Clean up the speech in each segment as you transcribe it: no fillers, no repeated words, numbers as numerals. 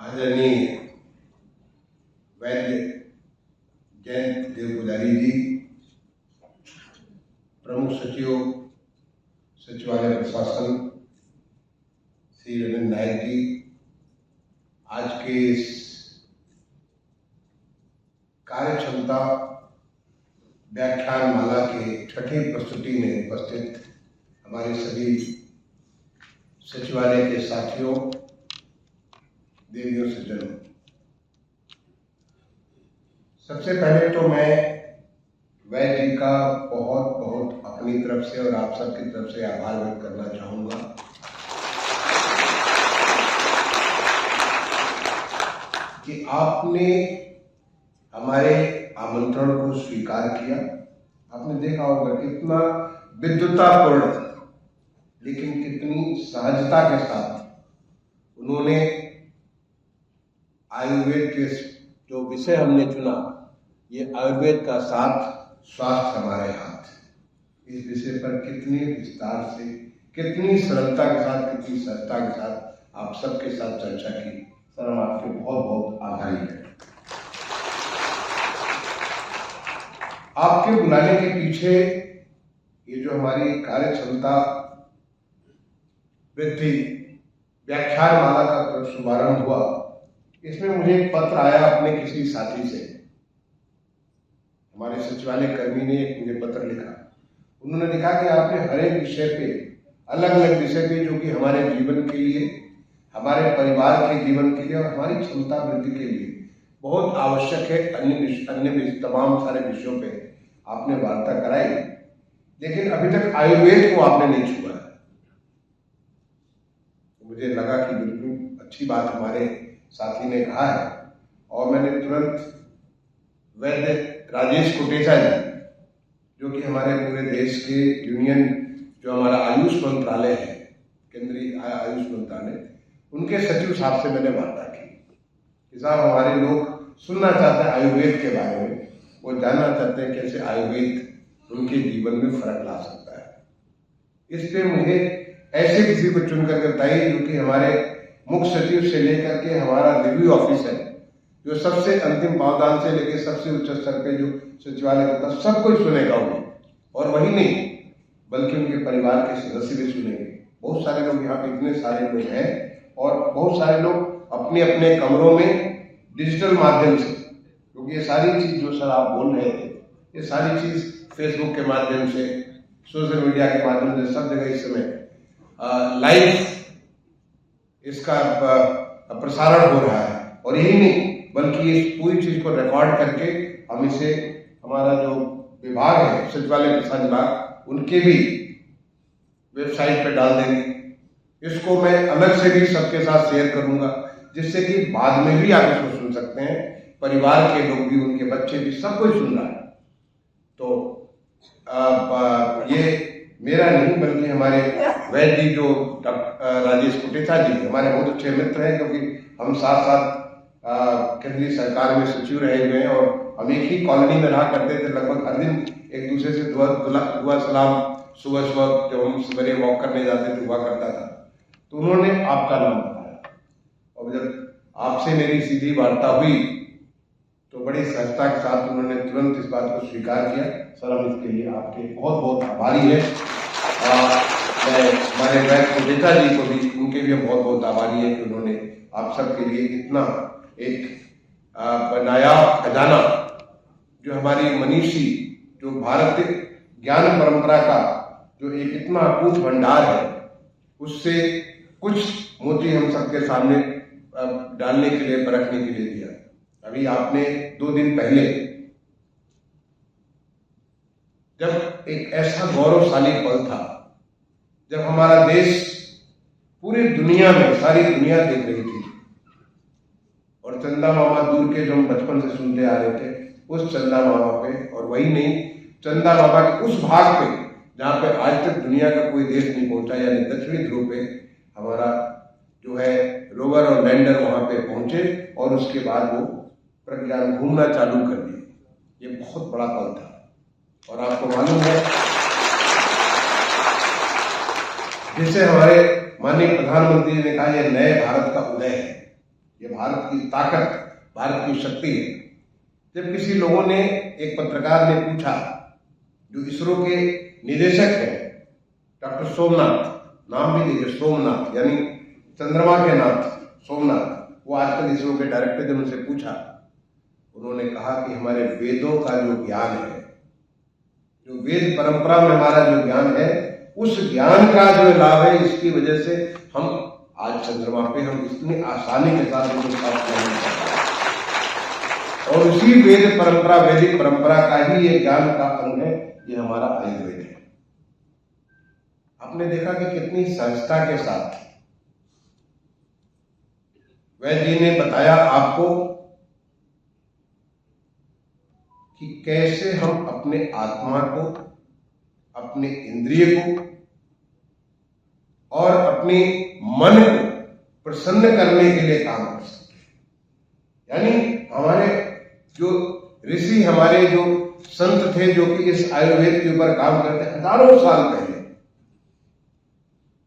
आदरणीय वैद्य जयंत देवपुजारी जी, प्रमुख सचिव सचिवालय प्रशासन श्री रविंद्र नायक जी, आज के इस कार्य क्षमता व्याख्यान माला के छठी प्रस्तुति में उपस्थित हमारे सभी सचिवालय के साथियों, देवियों सज्जनों, सबसे पहले तो मैं वैद्य जी का बहुत बहुत अपनी तरफ से और आप सबकी तरफ से आभार व्यक्त करना चाहूंगा कि आपने हमारे आमंत्रण को स्वीकार किया। आपने देखा होगा कितना विद्वतापूर्ण लेकिन कितनी सहजता के साथ उन्होंने आयुर्वेद के जो विषय हमने चुना, ये आयुर्वेद का साथ, स्वास्थ्य हमारे हाथ, इस विषय पर कितनी विस्तार से, कितनी सरलता के साथ, कितनी सहजता के साथ आप सबके साथ चर्चा की। सर, हम आपके बहुत बहुत आभारी हैं। आपके बुलाने के पीछे ये जो हमारी कार्य क्षमता वृद्धि व्याख्यान माला का शुभारंभ हुआ, इसमें मुझे एक पत्र आया अपने किसी साथी से। हमारे सचिवालय कर्मी ने एक मुझे पत्र लिखा। उन्होंने लिखा कि आपने हर एक विषय पे, अलग अलग विषय पे, जो कि हमारे जीवन के लिए, हमारे परिवार के जीवन के लिए और हमारी क्षमता वृद्धि के लिए बहुत आवश्यक है, अन्य तमाम सारे विषयों पे आपने वार्ता कराई, लेकिन अभी तक आयुर्वेद को आपने नहीं छुआ है। मुझे लगा कि बिल्कुल अच्छी बात हमारे साथी ने कहा है, और मैंने तुरंत वैद्य राजेश कोटेचा जी, जो कि हमारे पूरे देश के यूनियन, जो हमारा आयुष मंत्रालय है, केंद्रीय आयुष मंत्रालय, उनके सचिव साहब से मैंने वार्ता की कि साहब, हमारे लोग सुनना चाहते हैं आयुर्वेद के बारे में, वो जानना चाहते हैं कैसे आयुर्वेद उनके जीवन में फर्क ला सकता है। इस पे मुझे ऐसे किसी को चुन करके बताइए जो कि हमारे मुख्य सचिव से लेकर के हमारा रिव्यू ऑफिस है, जो सबसे अंतिम पावदान से लेकर सबसे उच्च स्तर पे जो सचिवालय होता है, सब कोई सुनेगा उन्हें, और वही नहीं बल्कि उनके परिवार के सदस्य भी सुनेंगे। बहुत सारे लोग यहाँ पे, इतने सारे लोग हैं, और बहुत सारे लोग अपने अपने कमरों में डिजिटल माध्यम से, क्योंकि ये सारी चीज जो सर आप बोल रहे थे, ये सारी चीज फेसबुक के माध्यम से, सोशल मीडिया के माध्यम से, सब जगह इस समय लाइव इसका प्रसारण हो रहा है। और यही नहीं बल्कि इस पूरी चीज को रिकॉर्ड करके हम इसे, हमारा जो विभाग है, सचिवालय प्रसार विभाग, उनके भी वेबसाइट पे डाल देंगे। इसको मैं अलग से भी सबके साथ शेयर करूंगा, जिससे कि बाद में भी आप इसको सुन सकते हैं, परिवार के लोग भी, उनके बच्चे भी, सब कोई सुन रहा है। तो ये मेरा नहीं बल्कि हमारे वैद्य जो राजेश कोटेचा जी, हमारे बहुत अच्छे मित्र हैं, क्योंकि हम साथ साथ केंद्रीय सरकार में सचिव रहे हुए हैं, और हम एक ही कॉलोनी में रहा करते थे। लगभग हर दिन एक दूसरे से दुआ सलाम सुबह सुबह जब हम सवेरे वॉक करने जाते थे हुआ करता था। तो उन्होंने आपका नाम बताया, और जब आपसे मेरी सीधी वार्ता हुई तो बड़ी सहजता के साथ उन्होंने तुरंत इस बात को स्वीकार किया। सर, हम इसके लिए आपके बहुत बहुत आभारी हैं। मैं हमारे वैद्य कोटेचा जी को भी, उनके भी हम बहुत बहुत आभारी हैं कि उन्होंने आप सबके लिए इतना एक नायाब खजाना, जो हमारी मनीषी, जो भारतीय ज्ञान परंपरा का जो एक इतना अकूत भंडार है, उससे कुछ मोती हम सबके सामने डालने के लिए, परखने के लिए दिया। अभी आपने 2 दिन पहले जब एक ऐसा गौरवशाली पल था, जब हमारा देश पूरी दुनिया में, सारी दुनिया देख रही थी, और चंदा मामा दूर के जो हम बचपन से सुनते आ रहे थे, उस चंदा मामा पे, और वही नहीं, चंदा मामा के उस भाग पे जहाँ पे आज तक दुनिया का कोई देश नहीं पहुंचा, यानी दक्षिणी ध्रुव पे हमारा जो है रोवर और लैंडर वहां पे पहुंचे, और उसके बाद वो प्रज्ञान घूमना चालू कर दिए। ये बहुत बड़ा पल था, और आपको मालूम है, जिसे हमारे माननीय प्रधानमंत्री ने कहा, यह नए भारत का उदय है। ये भारत की ताकत, भारत की शक्ति है। जब किसी लोगों ने, एक पत्रकार ने पूछा, जो इसरो के निदेशक हैं डॉक्टर सोमनाथ, नाम भी देखिए सोमनाथ, यानी चंद्रमा के नाथ सोमनाथ, वो आजकल इसरो के डायरेक्टर, जब उनसे पूछा, उन्होंने कहा कि हमारे वेदों का जो ज्ञान है, जो वेद परंपरा में हमारा जो ज्ञान है, उस ज्ञान का जो लाभ है, इसकी वजह से हम आज चंद्रमा पे हम इतनी आसानी के साथ नहीं कर सकते। और उसी वेद परंपरा, वैदिक परंपरा का ही ये ज्ञान का अंग है, ये हमारा आयुर्वेद है। आपने देखा कि कितनी सहजता के साथ वैद्य जी ने बताया आपको कि कैसे हम अपने आत्मा को, अपने इंद्रिय को और अपने मन को प्रसन्न करने के लिए काम कर सकते हैं। यानी हमारे जो ऋषि, हमारे जो संत थे, जो कि इस आयुर्वेद के ऊपर काम करते हजारों साल पहले,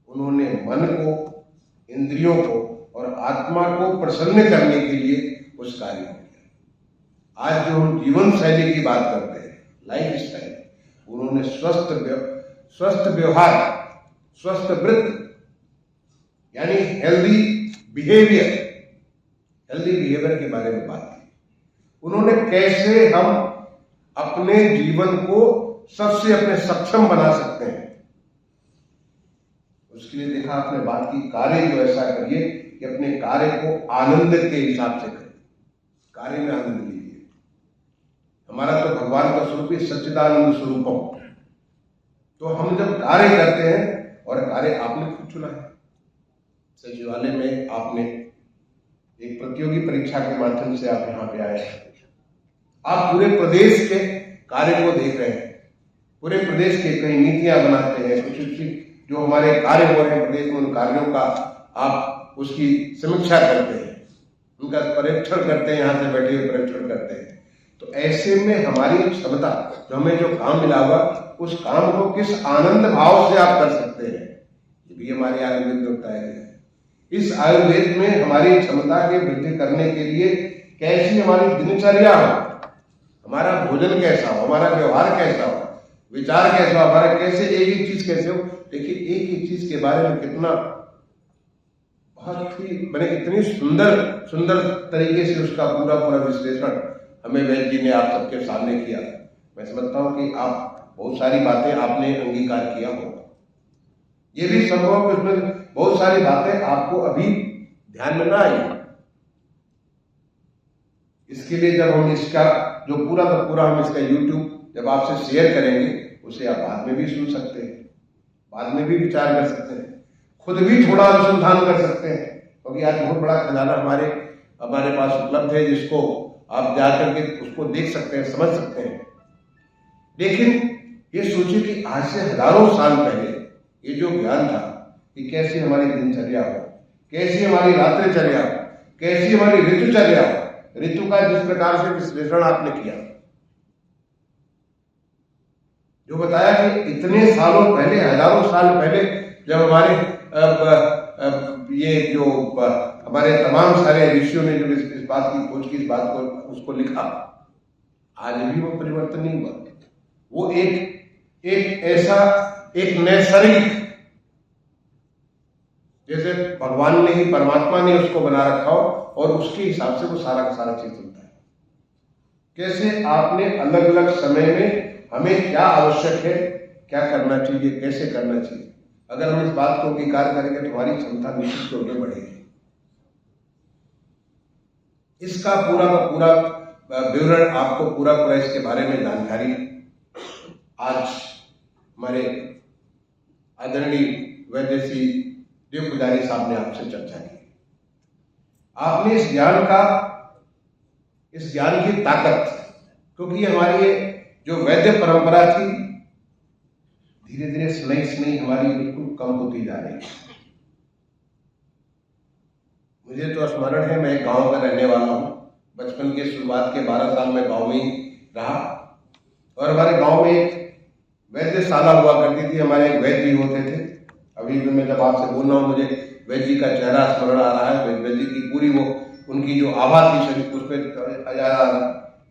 उन्होंने मन को, इंद्रियों को और आत्मा को प्रसन्न करने के लिए उस कार्य को किया। आज जो हम जीवन शैली की बात करते हैं, लाइफ स्टाइल, उन्होंने स्वस्थ व्यवहार, स्वस्थ वृत्त, यानी हेल्दी बिहेवियर के बारे में बात की। उन्होंने कैसे हम अपने जीवन को सबसे अपने सक्षम बना सकते हैं, उसके लिए देखा आपने बात की, कार्य जो ऐसा करिए कि अपने कार्य को आनंद के हिसाब से करें, कार्य में आनंद लीजिए। हमारा तो भगवान का स्वरूप ही सच्चिदानंद स्वरूपम। तो हम जब कार्य करते हैं, और कार्य आपने खुद चुना है, सचिवालय में आपने एक प्रतियोगी परीक्षा के माध्यम से आप यहाँ पे आए हैं, आप पूरे प्रदेश के कार्य को देख रहे हैं, पूरे प्रदेश के कई नीतियां बनाते हैं, कुछ जो हमारे कार्य हो रहे हैं प्रदेश में, उन कार्यों का आप उसकी समीक्षा करते हैं, उनका परीक्षण करते हैं, यहाँ से बैठे हुए परीक्षण करते हैं। तो ऐसे में हमारी क्षमता, जो हमें जो काम मिला हुआ, उस काम को किस आनंद भाव से आप कर सकते हैं, ये भी हमारे आयुर्वेद में बताया गया है। इस आयुर्वेद में हमारी क्षमता की वृद्धि करने के लिए कैसी हमारी दिनचर्या हो, हमारा भोजन कैसा हो, हमारा व्यवहार कैसा हो, विचार कैसा हो, हमारा कैसे एक चीज कैसे हो। देखिए, एक चीज के बारे में कितना बहुत ही मैंने इतनी सुंदर तरीके से उसका पूरा विश्लेषण हमें वैद्य जी ने आप सबके सामने किया। मैं समझता हूं कि आप बहुत सारी बातें आपने अंगीकार किया होगा। ये भी संभव है कि उसमें बहुत सारी बातें आपको अभी ध्यान में ना आई। इसके लिए जब हम इसका जो पूरा का पूरा हम इसका YouTube जब आपसे शेयर करेंगे, उसे आप बाद में भी सुन सकते हैं, बाद में भी विचार कर सकते हैं, खुद भी थोड़ा अनुसंधान कर सकते हैं, क्योंकि आज बहुत बड़ा खजाना हमारे पास उपलब्ध है, जिसको आप जाकर के उसको देख सकते हैं, समझ सकते हैं। लेकिन ये सोचिए कि आज से हजारों साल पहले ये जो ज्ञान था कि कैसी हमारी दिनचर्या हो, कैसी हमारी रात्रिचर्या हो, कैसी हमारी ऋतुचर्या हो, ऋतु का जिस प्रकार से विश्लेषण आपने किया, जो बताया कि इतने सालों पहले, हजारों साल पहले, जब हमारे ये जो हमारे तमाम सारे ऋषियों ने जो इस बात की खोज की, इस बात को उसको लिखा, आज भी वो परिवर्तन नहीं हुआ। वो एक ऐसा एक नैसर्गिक, जैसे भगवान ने ही, परमात्मा ने उसको बना रखा हो और उसके हिसाब से वो सारा का सारा चीज चलता है। कैसे आपने अलग अलग समय में हमें क्या आवश्यक है, क्या करना चाहिए, कैसे करना चाहिए, अगर हम इस बात को अंगीकार करेंगे तो हमारी क्षमता निश्चित तौर पर बढ़ेगी। इसका पूरा का पूरा विवरण आपको पूरा इसके बारे में जानकारी आज हमारे आदरणीय वैद्य श्री देव पुजारी साहब ने आपसे चर्चा की। आपने इस ज्ञान की ताकत, क्योंकि हमारी जो वैद्य परंपरा थी, धीरे धीरे स्नेही हमारी बिल्कुल कम होती जा रही है। मुझे तो स्मरण है, मैं गांव का रहने वाला हूं। बचपन के शुरुआत के 12 साल में गांव में ही रहा, और हमारे गांव में एक वैद्यशाला हुआ करती थी, हमारे एक वैद्य जी होते थे। अभी भी मैं जब आपसे बोल रहा हूँ, मुझे वैद्य जी का चेहरा स्मरण आ रहा है, वैद्य जी की पूरी वो उनकी जो आभा थी शरीर उस पर ज़्यादा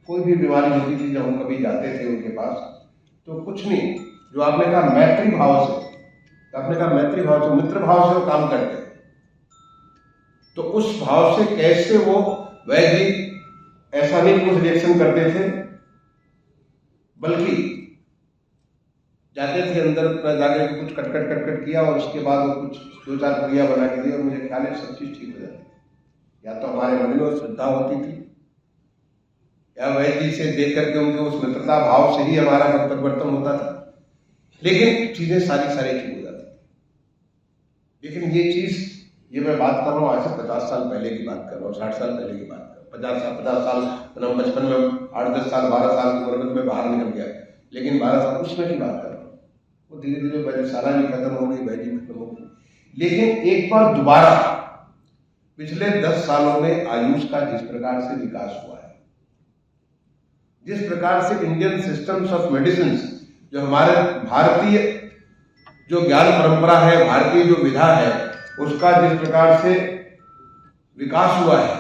कोई भी बीमारी होती थी, जब हम कभी जाते थे उनके पास तो कुछ नहीं, जो आपने कहा मैत्री भाव से, मित्र भाव से वो काम करते, तो उस भाव से कैसे वो वैद्य जी ऐसा नहीं कुछ रिएक्शन करते थे, बल्कि जाते थे अंदर अपना जाकर कुछ कट किया और उसके बाद वो कुछ 2-4 क्रिया बना के दी और मुझे ख्याल है सब चीज ठीक हो जाती। या तो हमारे मन में श्रद्धा होती थी या वैद्य जी से देख करके उनके उस मित्रता भाव से ही हमारा परिवर्तन होता था, लेकिन चीजें सारी ठीक हो जाती। लेकिन ये चीज, ये मैं बात कर रहा हूँ आज से 50 साल पहले की बात कर रहा हूँ, 60 साल पहले की बात कर रहा हूँ। 50 साल मतलब बचपन में 8-10 साल 12 साल की उम्र में बाहर निकल गया, लेकिन 12 साल उसमें की बात कर रहा हूँ। वो धीरे धीरे वैद्यशाला भी खत्म हो गई, वैद्य भी खत्म हो गई, लेकिन एक बार दोबारा पिछले 10 सालों में आयुष का जिस प्रकार से विकास हुआ है, जिस प्रकार से इंडियन सिस्टम्स ऑफ मेडिसिन, जो हमारे भारतीय जो ज्ञान परंपरा है, भारतीय जो विधा है, उसका जिस प्रकार से विकास हुआ है,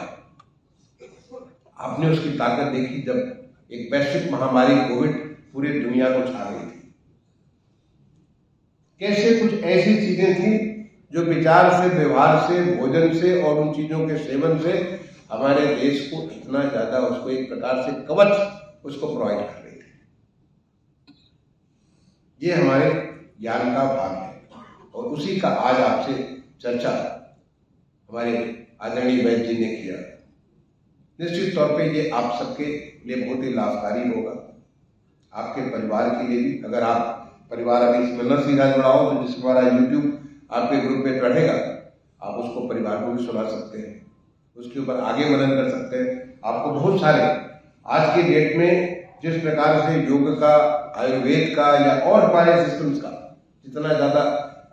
आपने उसकी ताकत देखी जब एक वैश्विक महामारी कोविड पूरी दुनिया को छा गई थी। कैसे कुछ ऐसी चीजें थी जो विचार से, व्यवहार से, भोजन से और उन चीजों के सेवन से हमारे देश को इतना ज्यादा, उसको एक प्रकार से कवच उसको प्रोवाइड कर रही थी। ये हमारे ज्ञान का भाग है और उसी का आज आपसे चर्चा हमारे आदरणीय वैद्य जी ने किया। निश्चित तौर पे ये आप सबके लिए बहुत ही लाभकारी होगा, आपके परिवार के लिए भी। अगर आप परिवार अभी इसमें न सीधा जुड़ा हो तो जिस द्वारा यूट्यूब आपके ग्रुप पे चढ़ेगा, आप उसको परिवार को भी सुना सकते हैं, उसके ऊपर आगे मनन कर सकते हैं। आपको बहुत सारे आज के डेट में जिस प्रकार से योग का, आयुर्वेद का या और हमारे सिस्टम्स का जितना ज्यादा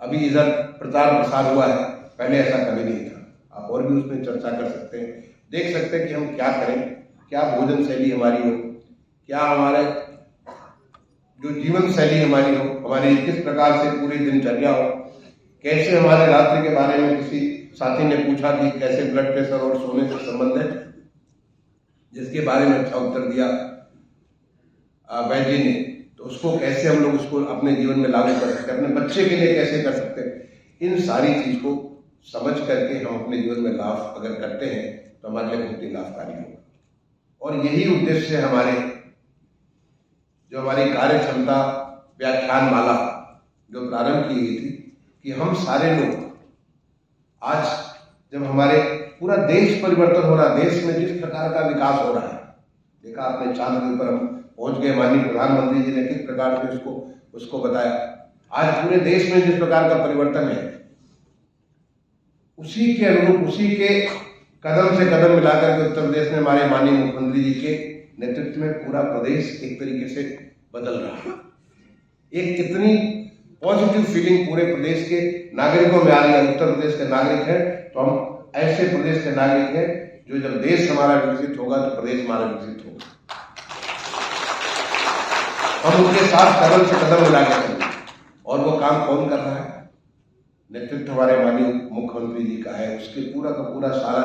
अभी इधर प्रचार प्रसार हुआ है, पहले ऐसा कभी नहीं था। आप और भी उसमें चर्चा कर सकते हैं, देख सकते हैं कि हम क्या करें, क्या भोजन शैली हमारी हो, क्या हमारे जो जीवन शैली हमारी हो, हमारी किस प्रकार से पूरी दिनचर्या हो, कैसे हमारे रात्रि के बारे में किसी साथी ने पूछा कि कैसे ब्लड प्रेशर और सोने से संबंध है, जिसके बारे में अच्छा उत्तर दिया वैद्य जी ने, तो उसको कैसे हम लोग उसको अपने जीवन में लागू कर सकते हैं, अपने बच्चे के लिए कैसे कर सकते हैं। इन सारी चीज को समझ करके हम अपने जीवन में लाभ अगर करते हैं तो हमारे लिए बहुत ही लाभकारी होगा। और यही उद्देश्य है हमारे जो हमारी कार्य क्षमता व्याख्यान माला जो प्रारंभ की गई थी, कि हम सारे लोग आज जब हमारे पूरा देश परिवर्तन हो रहा, देश में जिस प्रकार का विकास हो रहा है, देखा आपने चांद के ऊपर हम पहुंच गए, माननीय प्रधानमंत्री जी ने किस प्रकार से उसको बताया। आज पूरे देश में जिस प्रकार का परिवर्तन है, उसी के अनुरूप, उसी के कदम से कदम मिलाकर के उत्तर प्रदेश में हमारे माननीय मुख्यमंत्री जी के नेतृत्व में पूरा प्रदेश एक तरीके से बदल रहा है। एक कितनी पॉजिटिव फीलिंग पूरे प्रदेश के नागरिकों में आ रही है। उत्तर प्रदेश के नागरिक हैं तो हम ऐसे प्रदेश के नागरिक हैं जो जब देश हमारा विकसित होगा तो प्रदेश हमारा विकसित होगा। हम उनके साथ कदम से कदम मिला के चलेंगे। और वो काम कौन कर रहा है? नेतृत्व हमारे माननीय मुख्यमंत्री जी का है। उसके पूरा का पूरा सारा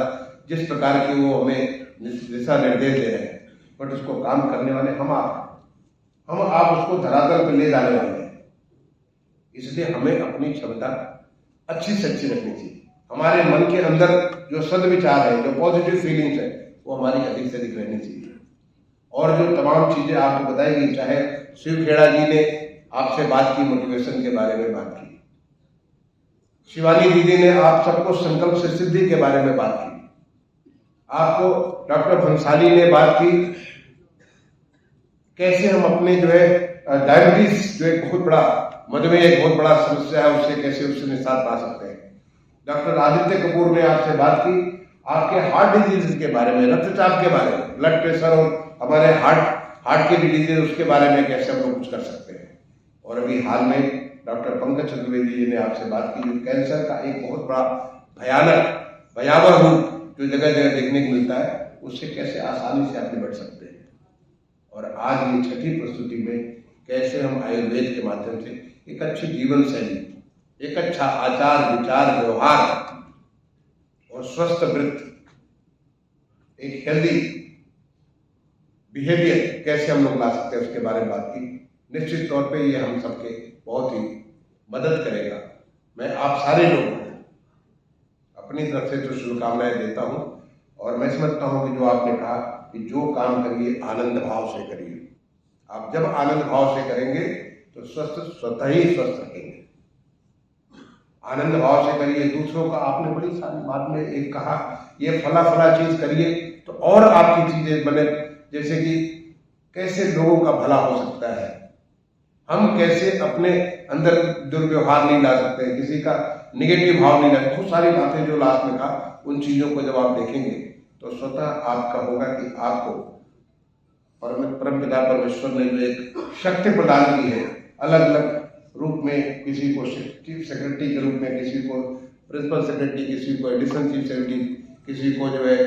जिस प्रकार के वो हमें दिशा निर्देश दे रहे हैं, बट उसको काम करने वाले हम आप उसको धरातल पर ले जाने वाले हैं। इसलिए हमें अपनी क्षमता अच्छी से अच्छी रखनी चाहिए। हमारे मन के अंदर जो सद्विचार है, जो पॉजिटिव फीलिंग्स है, वो हमारी अधिक से अधिक रहनी चाहिए। और जो तमाम चीजें आपको बताई गई, चाहे शिव खेड़ा जी ने आपसे बात की, मोटिवेशन के बारे में बात की, शिवानी दीदी ने आप सबको संकल्प से सिद्धि के बारे में बात की, आपको डॉक्टर भंसाली ने बात की कैसे हम अपने जो है डायबिटीज जो एक बहुत बड़ा मधुमेह एक बहुत बड़ा समस्या है, उससे कैसे उससे निजात पा सकते हैं। डॉक्टर आदित्य कपूर ने आपसे बात की आपके हार्ट डिजीज के बारे में, रक्तचाप के बारे में, ब्लड प्रेशर और हमारे हार्ट के भी डिजीज उसके बारे में कैसे हम लोग कुछ कर सकते हैं। और अभी हाल में डॉक्टर पंकज चतुर्वेदी जी ने आपसे बात की जो कैंसर का एक बहुत बड़ा भयानक भयावह रूप जो जगह जगह देखने को मिलता है, उससे कैसे आसानी से आप निपट सकते हैं। और आज ये छठी प्रस्तुति में कैसे हम आयुर्वेद के माध्यम से एक अच्छी जीवन शैली, एक अच्छा आचार विचार व्यवहार और स्वस्थ वृत्त एक हेल्दी बिहेवियर कैसे हम लोग ला सकते हैं उसके बारे में बात की। निश्चित तौर पे ये हम सबके बहुत ही मदद करेगा। मैं आप सारे लोगों को अपनी तरफ से जो शुभकामनाएं देता हूं और मैं समझता हूं कि जो आपने कहा कि जो काम करिए आनंद भाव से करिए। आप जब आनंद भाव से करेंगे तो स्वस्थ स्वतः ही स्वस्थ रहेंगे। आनंद भाव से करिए। दूसरों का आपने बड़ी सारी बात में एक कहा ये फला फला चीज करिए तो और आपकी चीजें बने, जैसे कि कैसे लोगों का भला हो सकता है, हम कैसे अपने अंदर दुर्व्यवहार नहीं ला सकते, किसी का निगेटिव भाव नहीं ला, बहुत सारी बातें जो लास्ट में कहा उन चीजों को जब आप देखेंगे तो स्वतः आपका होगा कि आपको परमपिता परमेश्वर ने जो एक शक्ति प्रदान की है, अलग अलग रूप में, किसी को चीफ सेक्रेटरी के रूप में, किसी को प्रिंसिपल सेक्रेटरी, किसी को एडिशनल चीफ सेक्रेटरी, किसी को जो है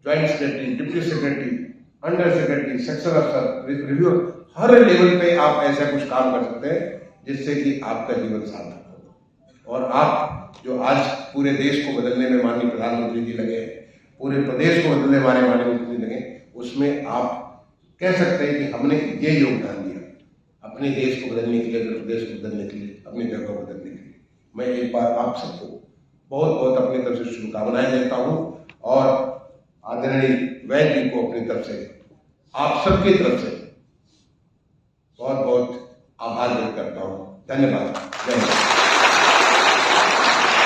joint secretary, deputy secretary, under secretary, section अफसर, रिव्यू, हर लेवल पे आप ऐसा कुछ काम कर सकते हैं जिससे कि आपका जीवन सार्थक हो। और आप जो आज पूरे देश को बदलने में माननीय प्रधानमंत्री जी लगे, पूरे प्रदेश को बदलने वाले माननीय मुख्यमंत्री लगे, उसमें आप कह सकते हैं कि हमने ये योगदान दिया अपने देश को बदलने के लिए, अपने प्रदेश को बदलने के लिए, अपनी जगह को बदलने के लिए। मैं एक बार आप सबको बहुत बहुत अपनी तरफ से शुभकामनाएं देता हूं और आदरणीय वैद्य जी को अपनी तरफ से, आप सबकी तरफ से बहुत बहुत आभार व्यक्त करता हूं। धन्यवाद। जय हिंद।